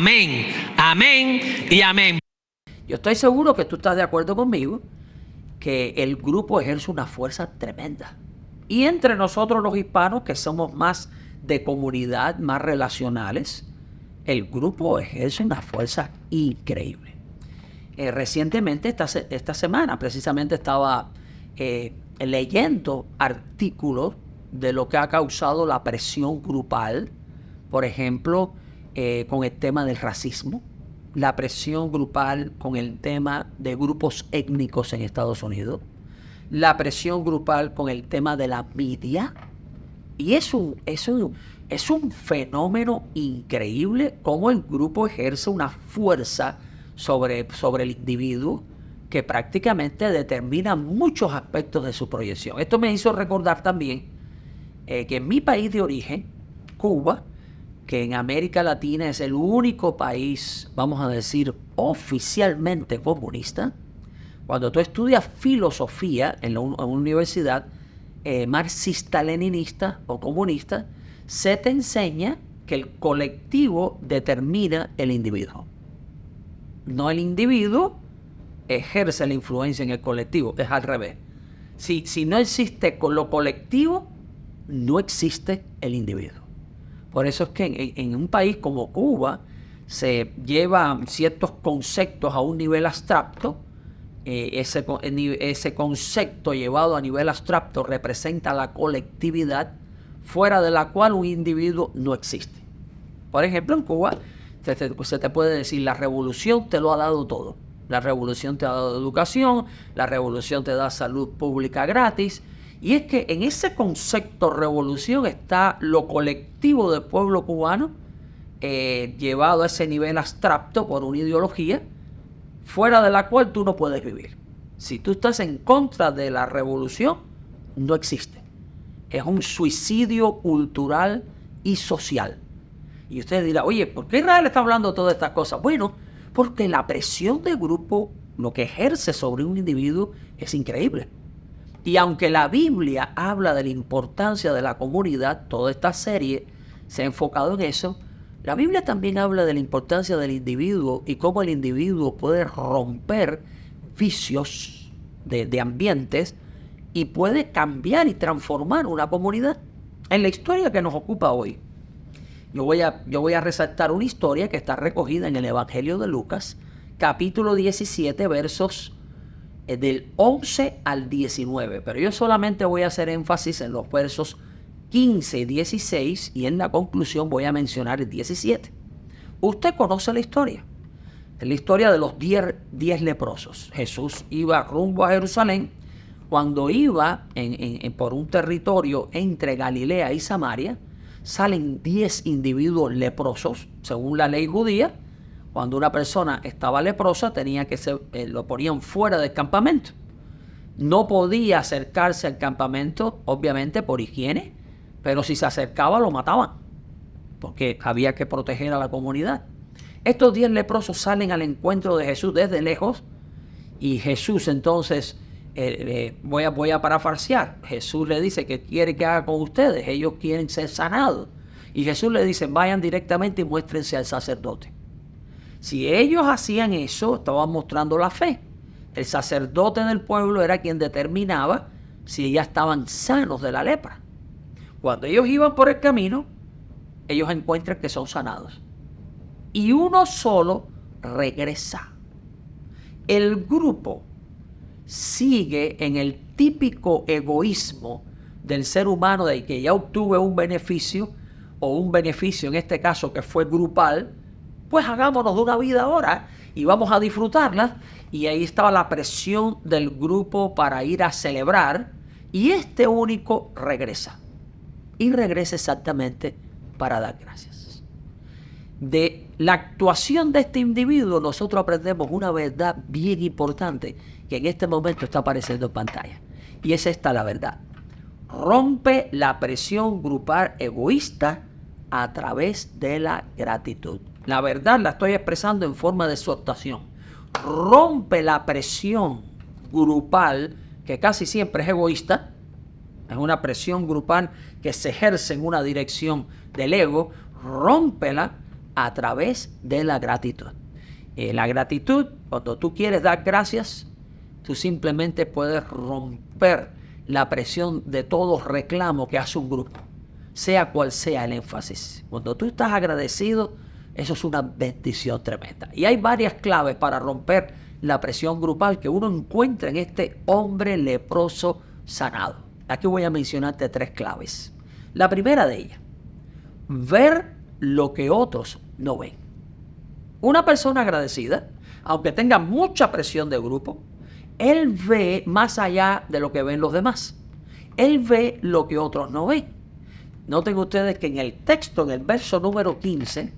Amén, amén y amén. Yo estoy seguro que tú estás de acuerdo conmigo que el grupo ejerce una fuerza tremenda. Y entre nosotros los hispanos, que somos más de comunidad, más relacionales, el grupo ejerce una fuerza increíble. Recientemente, esta semana, precisamente estaba leyendo artículos de lo que ha causado la presión grupal, por ejemplo, con el tema del racismo, la presión grupal con el tema de grupos étnicos en Estados Unidos, la presión grupal con el tema de la media. Y es un fenómeno increíble cómo el grupo ejerce una fuerza sobre el individuo que prácticamente determina muchos aspectos de su proyección. Esto me hizo recordar también que en mi país de origen, Cuba, que en América Latina es el único país, vamos a decir, oficialmente comunista. Cuando tú estudias filosofía en una universidad marxista-leninista o comunista, se te enseña que el colectivo determina el individuo. No el individuo ejerce la influencia en el colectivo, es al revés. Si no existe lo colectivo, no existe el individuo. Por eso es que en un país como Cuba se llevan ciertos conceptos a un nivel abstracto. Ese concepto llevado a nivel abstracto representa la colectividad fuera de la cual un individuo no existe. Por ejemplo, en Cuba se te puede decir: la revolución te lo ha dado todo. La revolución te ha dado educación, la revolución te da salud pública gratis. Y es que en ese concepto revolución está lo colectivo del pueblo cubano, llevado a ese nivel abstracto por una ideología fuera de la cual tú no puedes vivir. Si tú estás en contra de la revolución, no existe. Es un suicidio cultural y social. Y usted dirá: oye, ¿por qué Israel está hablando de todas estas cosas? Bueno, porque la presión de grupo, lo que ejerce sobre un individuo, es increíble. Y aunque la Biblia habla de la importancia de la comunidad, toda esta serie se ha enfocado en eso, la Biblia también habla de la importancia del individuo y cómo el individuo puede romper vicios de ambientes y puede cambiar y transformar una comunidad. En la historia que nos ocupa hoy, yo voy a resaltar una historia que está recogida en el Evangelio de Lucas, capítulo 17, versos del 11 al 19, pero yo solamente voy a hacer énfasis en los versos 15 y 16 y en la conclusión voy a mencionar el 17. Usted conoce la historia. Es la historia de los 10 leprosos. Jesús iba rumbo a Jerusalén. Cuando iba por un territorio entre Galilea y Samaria, salen 10 individuos leprosos, según la ley judía. Cuando una persona estaba leprosa, lo ponían fuera del campamento. No podía acercarse al campamento, obviamente por higiene, pero si se acercaba lo mataban, porque había que proteger a la comunidad. Estos 10 leprosos salen al encuentro de Jesús desde lejos, y Jesús entonces, voy a parafrasear, Jesús le dice: ¿qué quiere que haga con ustedes? Ellos quieren ser sanados. Y Jesús le dice: vayan directamente y muéstrense al sacerdote. Si ellos hacían eso, estaban mostrando la fe. El sacerdote del pueblo era quien determinaba si ya estaban sanos de la lepra. Cuando ellos iban por el camino, ellos encuentran que son sanados. Y uno solo regresa. El grupo sigue en el típico egoísmo del ser humano de que ya obtuve un beneficio, o un beneficio en este caso que fue grupal, pues hagámonos de una vida ahora y vamos a disfrutarla. Y ahí estaba la presión del grupo para ir a celebrar, y este único regresa. Y regresa exactamente para dar gracias. De la actuación de este individuo nosotros aprendemos una verdad bien importante que en este momento está apareciendo en pantalla. Y es esta la verdad. Rompe la presión grupal egoísta a través de la gratitud. La verdad la estoy expresando en forma de exhortación. Rompe la presión grupal, que casi siempre es egoísta. Es una presión grupal que se ejerce en una dirección del ego. Rómpela a través de la gratitud. La gratitud, cuando tú quieres dar gracias, tú simplemente puedes romper la presión de todo reclamo que hace un grupo, sea cual sea el énfasis. Cuando tú estás agradecido, eso es una bendición tremenda. Y hay varias claves para romper la presión grupal que uno encuentra en este hombre leproso sanado. Aquí voy a mencionarte 3 claves. La primera de ellas, ver lo que otros no ven. Una persona agradecida, aunque tenga mucha presión de grupo, él ve más allá de lo que ven los demás. Él ve lo que otros no ven. Noten ustedes que en el texto, en el verso número 15,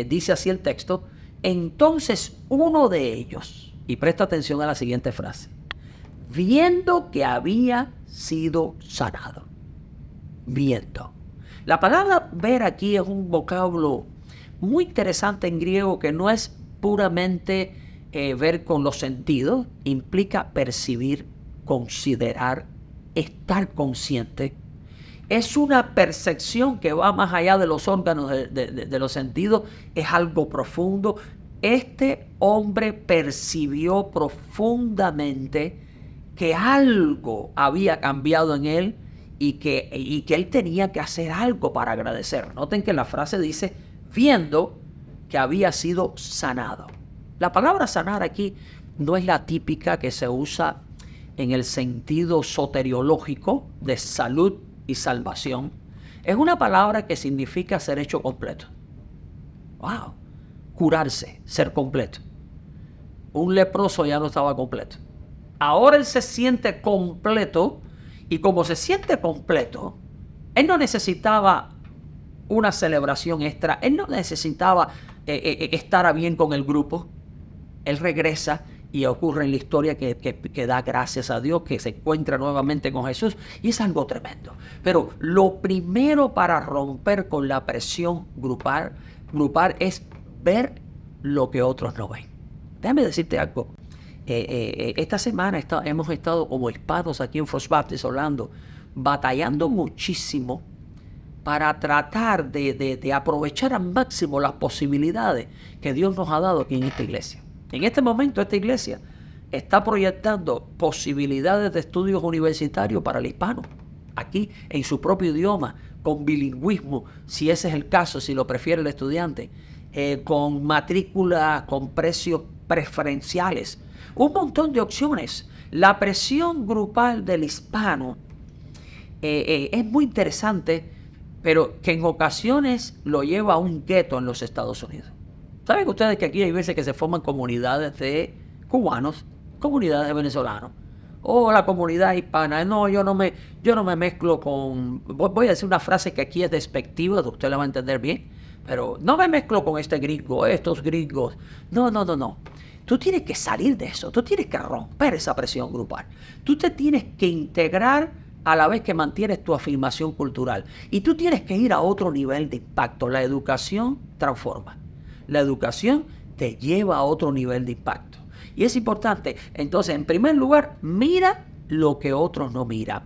dice así el texto: entonces uno de ellos, y presta atención a la siguiente frase, viendo que había sido sanado. Viendo. La palabra ver aquí es un vocablo muy interesante en griego que no es puramente ver con los sentidos, implica percibir, considerar, estar consciente. Es una percepción que va más allá de los órganos de los sentidos, es algo profundo. Este hombre percibió profundamente que algo había cambiado en él y que él tenía que hacer algo para agradecer. Noten que la frase dice, viendo que había sido sanado. La palabra sanar aquí no es la típica que se usa en el sentido soteriológico de salud y salvación. Es una palabra que significa ser hecho completo. ¡Wow! Curarse, ser completo. Un leproso ya no estaba completo. Ahora él se siente completo, y como se siente completo, él no necesitaba una celebración extra, él no necesitaba estar bien con el grupo. Él regresa y ocurre en la historia que da gracias a Dios, que se encuentra nuevamente con Jesús, y es algo tremendo. Pero lo primero para romper con la presión grupal es ver lo que otros no ven. Déjame decirte algo. Esta semana hemos estado como hispanos aquí en First Baptist Orlando, batallando muchísimo para tratar de aprovechar al máximo las posibilidades que Dios nos ha dado aquí en esta iglesia. En este momento esta iglesia está proyectando posibilidades de estudios universitarios para el hispano, aquí en su propio idioma, con bilingüismo, si ese es el caso, si lo prefiere el estudiante, con matrícula, con precios preferenciales, un montón de opciones. La presión grupal del hispano es muy interesante, pero que en ocasiones lo lleva a un gueto en los Estados Unidos. ¿Saben ustedes que aquí hay veces que se forman comunidades de cubanos, comunidades de venezolanos, o la comunidad hispana? No, yo no me mezclo con... Voy a decir una frase que aquí es despectiva, usted la va a entender bien, pero no me mezclo con este gringo, estos gringos. No. Tú tienes que salir de eso, tú tienes que romper esa presión grupal. Tú te tienes que integrar a la vez que mantienes tu afirmación cultural. Y tú tienes que ir a otro nivel de impacto. La educación transforma. La educación te lleva a otro nivel de impacto. Y es importante. Entonces, en primer lugar, mira lo que otros no miran.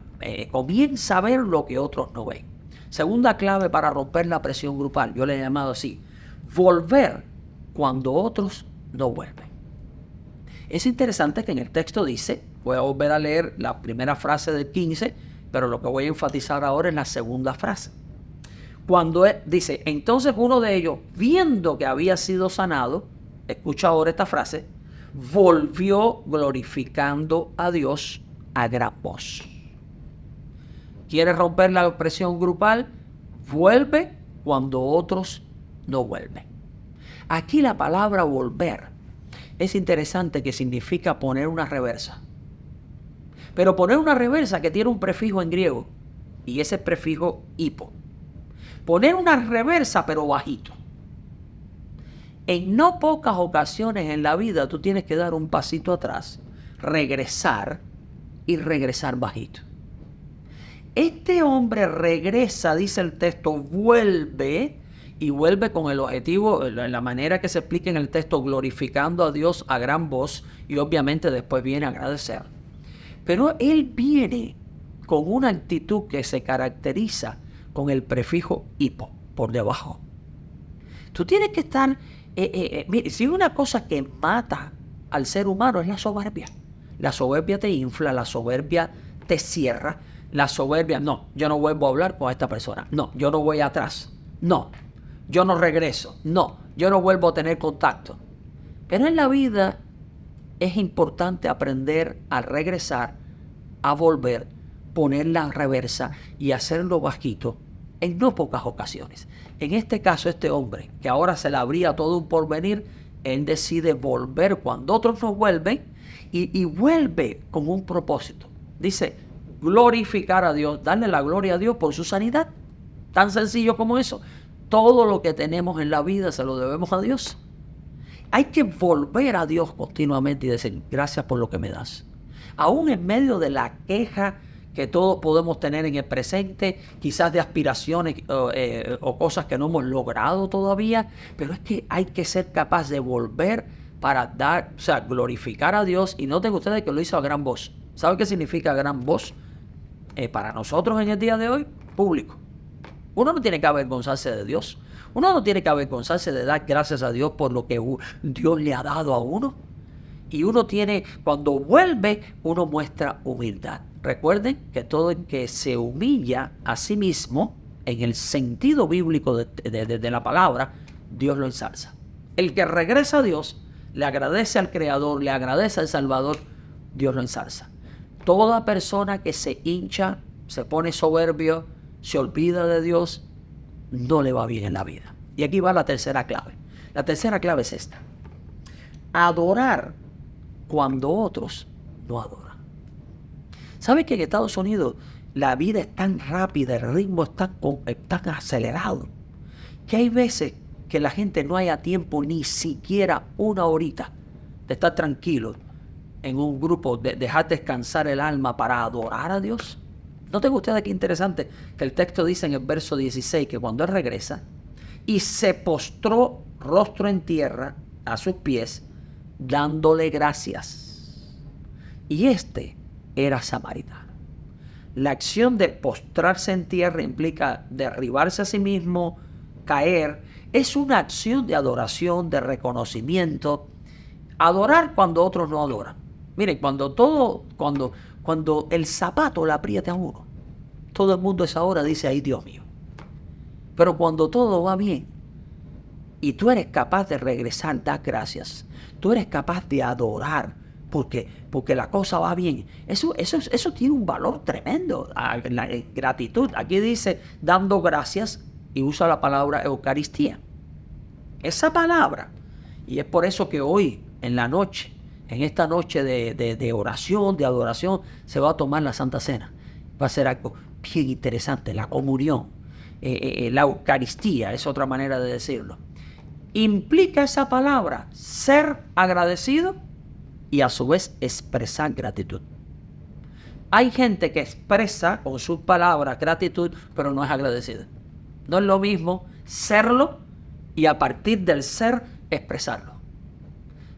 Comienza a ver lo que otros no ven. Segunda clave para romper la presión grupal, yo le he llamado así: volver cuando otros no vuelven. Es interesante que en el texto dice, voy a volver a leer la primera frase del 15, pero lo que voy a enfatizar ahora es la segunda frase. Cuando dice, entonces uno de ellos, viendo que había sido sanado, escucha ahora esta frase, volvió glorificando a Dios a gran voz. ¿Quieres romper la presión grupal? Vuelve cuando otros no vuelven. Aquí la palabra volver es interesante, que significa poner una reversa. Pero poner una reversa que tiene un prefijo en griego, y ese prefijo hipo. Poner una reversa pero bajito. En no pocas ocasiones en la vida tú tienes que dar un pasito atrás, regresar y regresar bajito. Este hombre regresa, dice el texto, vuelve, y vuelve con el objetivo, la manera que se explica en el texto, glorificando a Dios a gran voz, y obviamente después viene a agradecer. Pero él viene con una actitud que se caracteriza con el prefijo hipo por debajo. Tú tienes que estar... mire, si una cosa que mata al ser humano es la soberbia. La soberbia te infla, la soberbia te cierra, la soberbia... No, yo no vuelvo a hablar con esta persona. No, yo no voy atrás. No, yo no regreso. No, yo no vuelvo a tener contacto. Pero en la vida es importante aprender a regresar, a volver, poner la reversa y hacerlo bajito en no pocas ocasiones. En este caso, este hombre, que ahora se le abría todo un porvenir, él decide volver cuando otros no vuelven y vuelve con un propósito. Dice, glorificar a Dios, darle la gloria a Dios por su sanidad. Tan sencillo como eso. Todo lo que tenemos en la vida se lo debemos a Dios. Hay que volver a Dios continuamente y decir, gracias por lo que me das. Aún en medio de la queja que todos podemos tener en el presente, quizás de aspiraciones o cosas que no hemos logrado todavía, pero es que hay que ser capaz de volver para dar, o sea, glorificar a Dios. Y noten ustedes que lo hizo a gran voz. ¿Sabe qué significa gran voz? Para nosotros en el día de hoy, público. Uno no tiene que avergonzarse de Dios. Uno no tiene que avergonzarse de dar gracias a Dios por lo que Dios le ha dado a uno. Y uno tiene, cuando vuelve, uno muestra humildad. Recuerden que todo el que se humilla a sí mismo, en el sentido bíblico de la palabra, Dios lo ensalza. El que regresa a Dios, le agradece al Creador, le agradece al Salvador, Dios lo ensalza. Toda persona que se hincha, se pone soberbio, se olvida de Dios, no le va bien en la vida. Y aquí va la tercera clave. La tercera clave es esta. Adorar cuando otros no adoran. ¿Sabes que en Estados Unidos la vida es tan rápida, el ritmo es tan acelerado, que hay veces que la gente no haya tiempo ni siquiera una horita de estar tranquilo en un grupo, de dejar descansar el alma para adorar a Dios? Noten ustedes qué interesante que el texto dice en el verso 16 que cuando él regresa y se postró rostro en tierra a sus pies, dándole gracias. Y este era samaritano. La acción de postrarse en tierra implica derribarse a sí mismo, caer. Es una acción de adoración, de reconocimiento. Adorar cuando otros no adoran. Miren, cuando el zapato le aprieta a uno, todo el mundo a esa hora dice, ay Dios mío. Pero cuando todo va bien y tú eres capaz de regresar, dar gracias, tú eres capaz de adorar porque la cosa va bien, eso tiene un valor tremendo, la gratitud. Aquí dice dando gracias y usa la palabra Eucaristía. Esa palabra, y es por eso que hoy en la noche, en esta noche de oración, de adoración, se va a tomar la Santa Cena. Va a ser algo bien interesante, la comunión, la Eucaristía, es otra manera de decirlo. Implica esa palabra ser agradecido y a su vez expresar gratitud. Hay gente que expresa con sus palabras gratitud, pero no es agradecida. No es lo mismo serlo y a partir del ser expresarlo.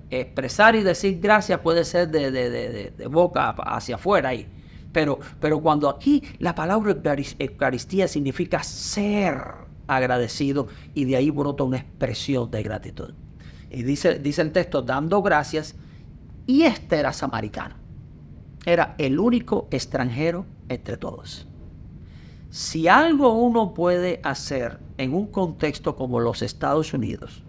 Expresar y decir gracias puede ser de boca hacia afuera ahí. Pero cuando aquí la palabra Eucaristía significa ser agradecido y de ahí brota una expresión de gratitud. Y dice el texto, dando gracias, y este era samaritano. Era el único extranjero entre todos. Si algo uno puede hacer en un contexto como los Estados Unidos,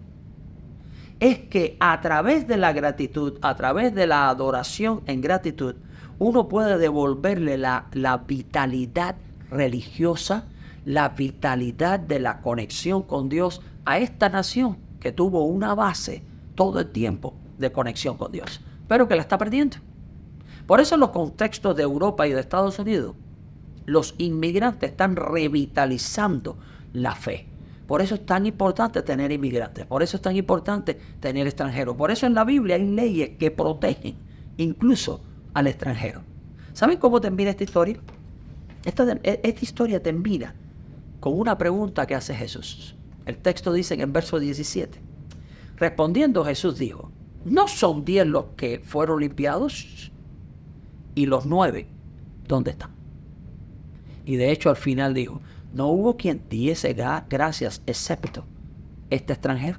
es que a través de la gratitud, a través de la adoración en gratitud, uno puede devolverle la vitalidad religiosa, la vitalidad de la conexión con Dios a esta nación que tuvo una base todo el tiempo de conexión con Dios, pero que la está perdiendo. Por eso en los contextos de Europa y de Estados Unidos, los inmigrantes están revitalizando la fe. Por eso es tan importante tener inmigrantes, por eso es tan importante tener extranjeros. Por eso en la Biblia hay leyes que protegen incluso al extranjero. ¿Saben cómo termina esta historia? Esta historia termina con una pregunta que hace Jesús. El texto dice en el verso 17. Respondiendo Jesús dijo, ¿no son 10 los que fueron limpiados? ¿Y los 9 dónde están? Y de hecho al final dijo, no hubo quien diese gracias excepto este extranjero.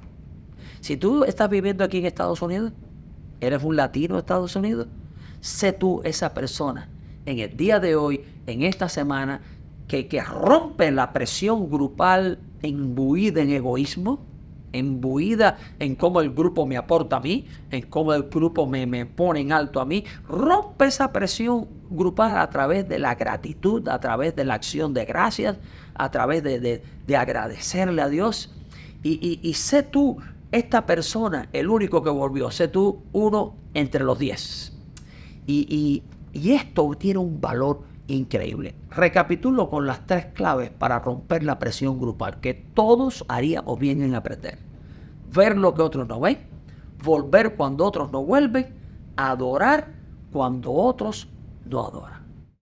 Si tú estás viviendo aquí en Estados Unidos, eres un latino de Estados Unidos, sé tú esa persona en el día de hoy, en esta semana, que rompe la presión grupal imbuida en egoísmo, imbuida en cómo el grupo me aporta a mí, en cómo el grupo me pone en alto a mí. Rompe esa presión grupal a través de la gratitud, a través de la acción de gracias, a través de agradecerle a Dios. Y sé tú esta persona, el único que volvió, sé tú uno entre los 10. Y esto tiene un valor increíble. Recapitulo con las 3 claves para romper la presión grupal, que todos haríamos bien en aprender. Ver lo que otros no ven, volver cuando otros no vuelven, adorar cuando otros no adoran.